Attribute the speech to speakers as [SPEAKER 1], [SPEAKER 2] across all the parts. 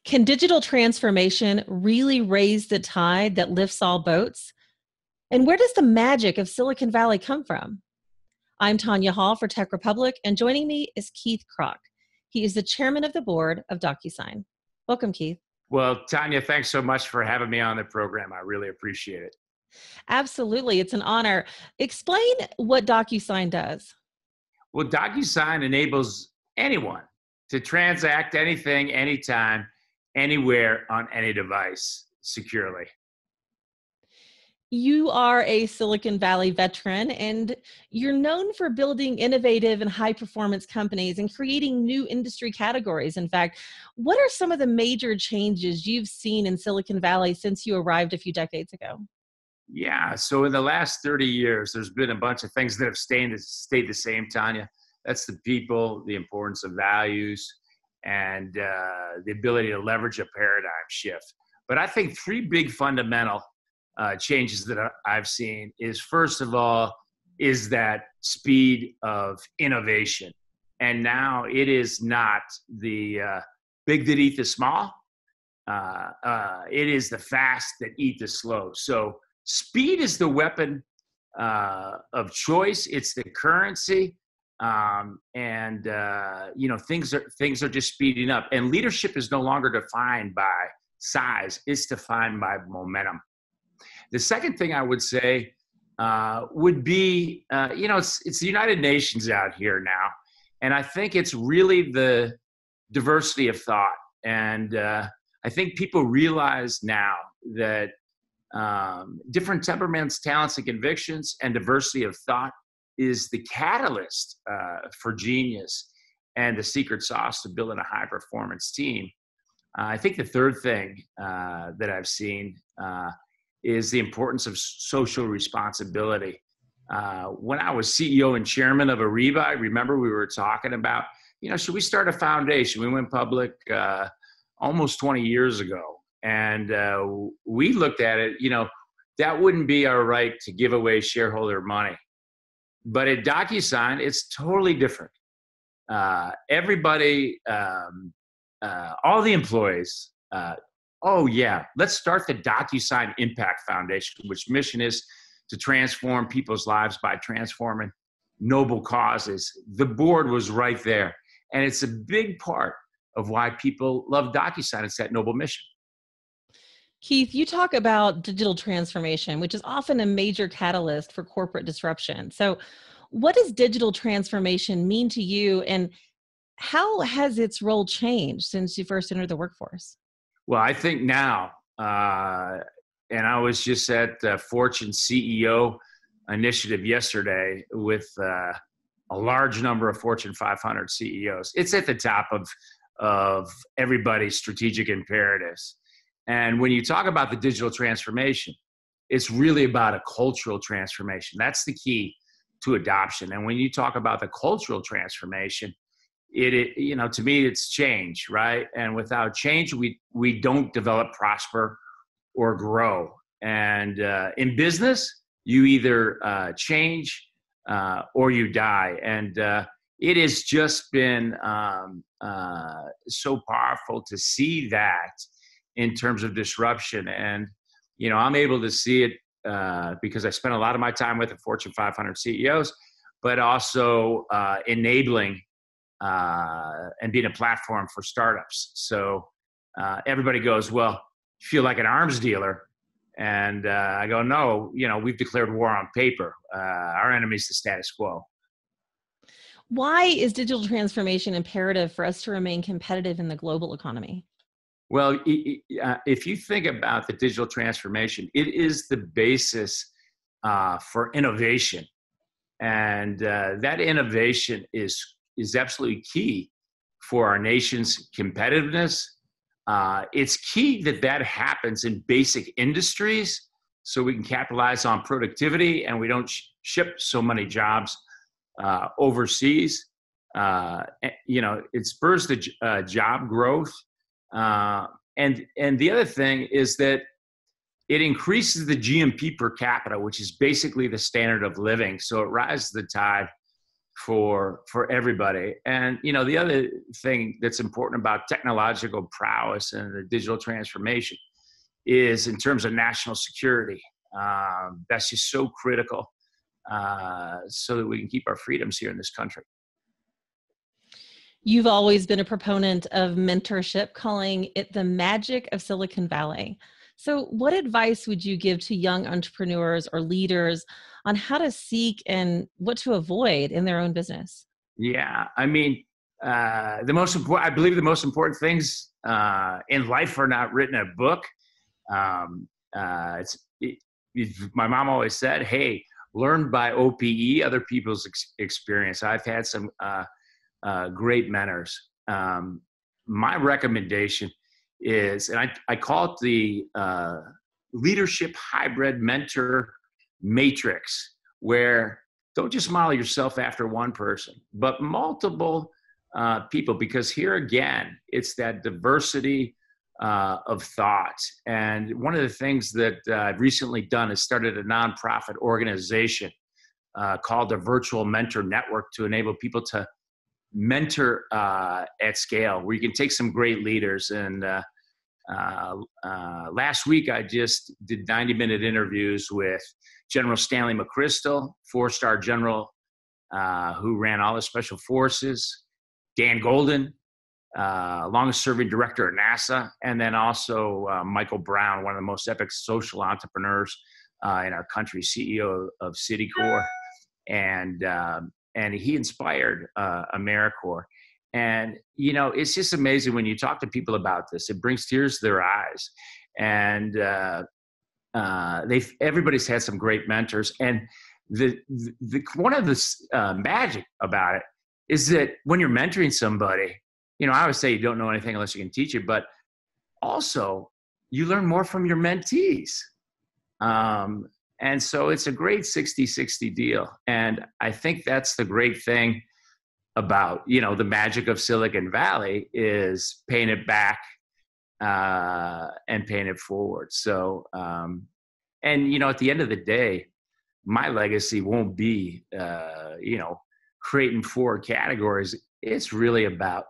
[SPEAKER 1] Can digital transformation really raise the tide that lifts all boats? And where does the magic of Silicon Valley come from? I'm Tonya Hall for Tech Republic, and joining me is Keith Krach. He is the chairman of the board of DocuSign. Welcome, Keith.
[SPEAKER 2] Well, Tonya, thanks so much for having me on the program. I really appreciate it.
[SPEAKER 1] Absolutely. It's an honor. Explain what DocuSign does.
[SPEAKER 2] Well, DocuSign enables anyone to transact anything, anytime, anywhere on any device securely.
[SPEAKER 1] You are a Silicon Valley veteran, and you're known for building innovative and high performance companies and creating new industry categories. In fact, what are some of the major changes you've seen in Silicon Valley since you arrived a few decades ago?
[SPEAKER 2] Yeah, so in the last 30 years, there's been a bunch of things that have stayed the same, Tonya. That's the people, the importance of values, and the ability to leverage a paradigm shift. But I think three big fundamental changes that I've seen is, first of all, is that speed of innovation. And now it is not the big that eat the small. It is the fast that eat the slow. So speed is the weapon of choice. It's the currency. Things are just speeding up. And leadership is no longer defined by size. It's defined by momentum. The second thing I would say would be, it's the United Nations out here now. And I think it's really the diversity of thought. And I think people realize now that different temperaments, talents, and convictions and diversity of thought is the catalyst for genius and the secret sauce to building a high-performance team. I think the third thing that I've seen is the importance of social responsibility. When I was CEO and chairman of Ariba, I remember we were talking about, should we start a foundation? We went public almost 20 years ago. And we looked at it, that wouldn't be our right to give away shareholder money. But at DocuSign, it's totally different. Everybody, all the employees, let's start the DocuSign Impact Foundation, which mission is to transform people's lives by transforming noble causes. The board was right there. And it's a big part of why people love DocuSign. It's that noble mission.
[SPEAKER 1] Keith, you talk about digital transformation, which is often a major catalyst for corporate disruption. So what does digital transformation mean to you, and how has its role changed since you first entered the workforce?
[SPEAKER 2] Well, I think now, and I was just at Fortune CEO initiative yesterday with a large number of Fortune 500 CEOs. It's at the top of everybody's strategic imperatives. And when you talk about the digital transformation, it's really about a cultural transformation. That's the key to adoption. And when you talk about the cultural transformation, to me, it's change, right? And without change, we don't develop, prosper, or grow. And in business, you either change or you die. And it has just been so powerful to see that in terms of disruption. And, I'm able to see it because I spent a lot of my time with the Fortune 500 CEOs, but also enabling and being a platform for startups. So everybody goes, well, you feel like an arms dealer. And I go, no, we've declared war on paper. Our enemy is the status quo.
[SPEAKER 1] Why is digital transformation imperative for us to remain competitive in the global economy?
[SPEAKER 2] Well, if you think about the digital transformation, it is the basis for innovation. And that innovation is absolutely key for our nation's competitiveness. It's key that happens in basic industries so we can capitalize on productivity and we don't ship so many jobs overseas. It spurs the job growth. And the other thing is that it increases the GMP per capita, which is basically the standard of living. So it rises the tide for everybody. And the other thing that's important about technological prowess and the digital transformation is in terms of national security. That's just so critical, so that we can keep our freedoms here in this country.
[SPEAKER 1] You've always been a proponent of mentorship, calling it the magic of Silicon Valley. So, what advice would you give to young entrepreneurs or leaders on how to seek and what to avoid in their own business?
[SPEAKER 2] Yeah, I mean, I believe the most important things in life are not written in a book. Um, my mom always said, "Hey, learn by OPE, other people's experience." I've had some great mentors. My recommendation is, and I call it the leadership hybrid mentor matrix, where don't just model yourself after one person, but multiple people, because here again, it's that diversity of thought. And one of the things that I've recently done is started a nonprofit organization called the Virtual Mentor Network to enable people to mentor at scale, where you can take some great leaders. And last week, I just did 90-minute interviews with General Stanley McChrystal, 4-star general who ran all the special forces, Dan Golden, longest-serving director at NASA, and then also Michael Brown, one of the most epic social entrepreneurs in our country, CEO of Citicorp, and he inspired AmeriCorps. And it's just amazing when you talk to people about this; it brings tears to their eyes. And everybody's had some great mentors, and the one of the magic about it is that when you're mentoring somebody, I always say you don't know anything unless you can teach it, but also you learn more from your mentees. And so it's a great 60-60 deal. And I think that's the great thing about, the magic of Silicon Valley is paying it back and paying it forward. So, and, at the end of the day, my legacy won't be, creating 4 categories. It's really about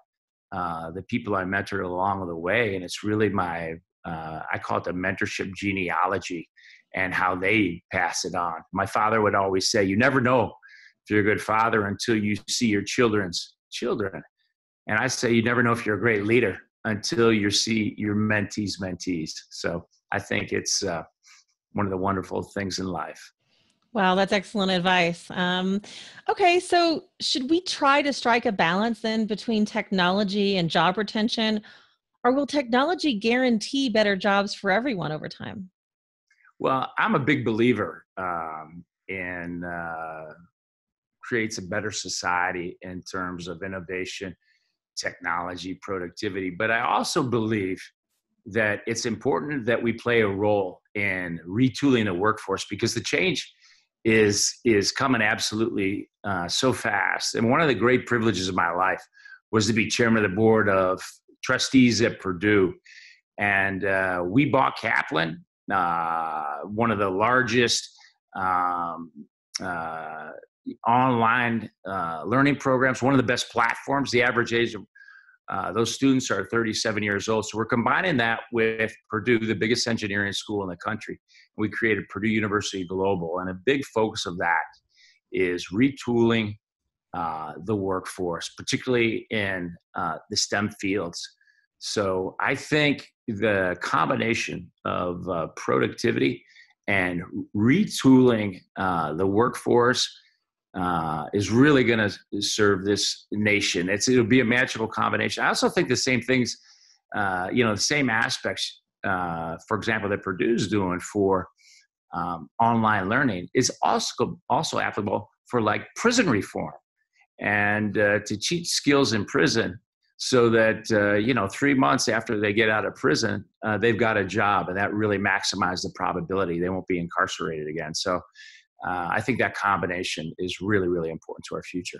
[SPEAKER 2] the people I mentored along the way. And it's really my, I call it the mentorship genealogy and how they pass it on. My father would always say, you never know if you're a good father until you see your children's children. And I say, you never know if you're a great leader until you see your mentees. So I think it's one of the wonderful things in life.
[SPEAKER 1] Wow, that's excellent advice. Okay, so should we try to strike a balance then between technology and job retention, or will technology guarantee better jobs for everyone over time?
[SPEAKER 2] Well, I'm a big believer in creates a better society in terms of innovation, technology, productivity. But I also believe that it's important that we play a role in retooling the workforce, because the change is coming absolutely so fast. And one of the great privileges of my life was to be chairman of the board of trustees at Purdue. And we bought Kaplan, one of the largest online learning programs, one of the best platforms. The average age of those students are 37 years old. So we're combining that with Purdue, the biggest engineering school in the country. We created Purdue University Global, and a big focus of that is retooling the workforce, particularly in the STEM fields. So I think the combination of productivity and retooling the workforce is really going to serve this nation. It'll be a magical combination. I also think the same things, the same aspects, for example, that Purdue's doing for online learning is also applicable for like prison reform, and to teach skills in prison so that, 3 months after they get out of prison, they've got a job, and that really maximizes the probability they won't be incarcerated again. So I think that combination is really, really important to our future.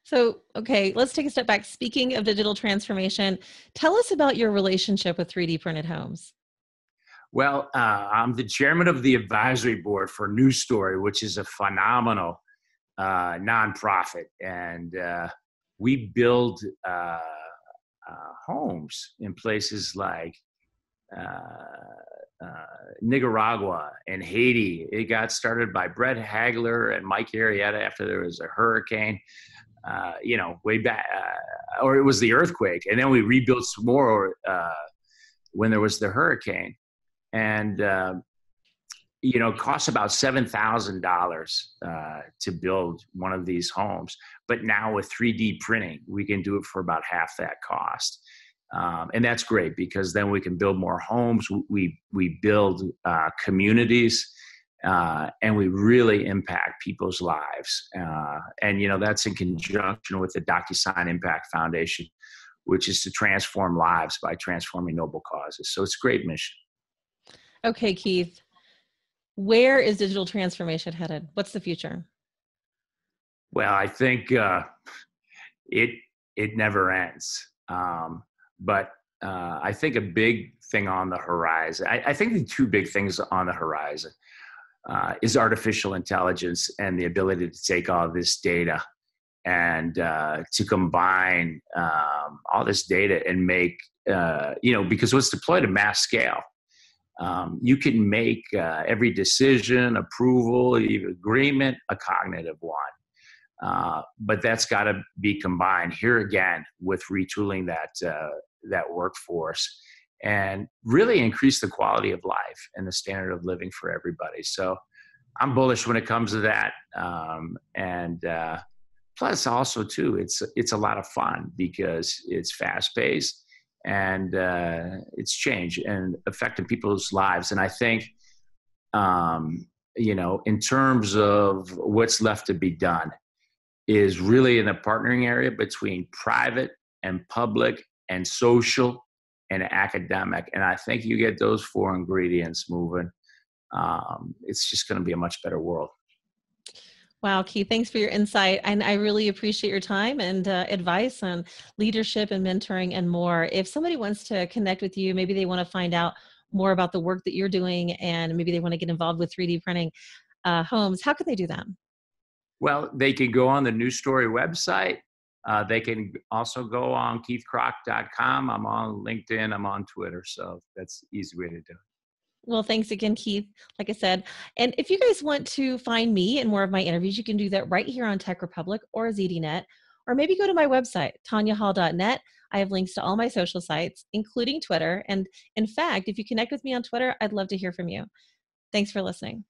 [SPEAKER 1] So, okay, let's take a step back. Speaking of digital transformation, tell us about your relationship with 3D printed homes.
[SPEAKER 2] Well, I'm the chairman of the advisory board for News Story, which is a phenomenal nonprofit, and we build homes in places like Nicaragua and Haiti. It got started by Brett Hagler and Mike Arrieta after there was a hurricane, way back, or it was the earthquake. And then we rebuilt some more when there was the hurricane. And, it costs about $7,000 to build one of these homes. But now with 3D printing, we can do it for about half that cost. And that's great because then we can build more homes. We build communities, and we really impact people's lives. And that's in conjunction with the DocuSign Impact Foundation, which is to transform lives by transforming noble causes. So it's a great mission.
[SPEAKER 1] Okay, Keith, where is digital transformation headed? What's the future?
[SPEAKER 2] Well, I think it never ends. But I think a big thing on the horizon, I think the two big things on the horizon is artificial intelligence and the ability to take all this data and to combine all this data and make, because it's deployed at mass scale. You can make every decision, approval, agreement, a cognitive one. But that's got to be combined here again with retooling that workforce and really increase the quality of life and the standard of living for everybody. So I'm bullish when it comes to that. And plus also too, it's a lot of fun because it's fast paced and it's change and affecting people's lives. And I think, in terms of what's left to be done is really in the partnering area between private and public and social and academic. And I think you get those four ingredients moving. It's just going to be a much better world.
[SPEAKER 1] Wow, Keith, thanks for your insight. And I really appreciate your time and advice on leadership and mentoring and more. If somebody wants to connect with you, maybe they want to find out more about the work that you're doing and maybe they want to get involved with 3D printing homes, how can they do that?
[SPEAKER 2] Well, they can go on the New Story website. They can also go on keithkrach.com. I'm on LinkedIn. I'm on Twitter. So that's the easy way to do it.
[SPEAKER 1] Well, thanks again, Keith, like I said. And if you guys want to find me and more of my interviews, you can do that right here on Tech Republic or ZDNet, or maybe go to my website, tonyahall.net. I have links to all my social sites, including Twitter. And in fact, if you connect with me on Twitter, I'd love to hear from you. Thanks for listening.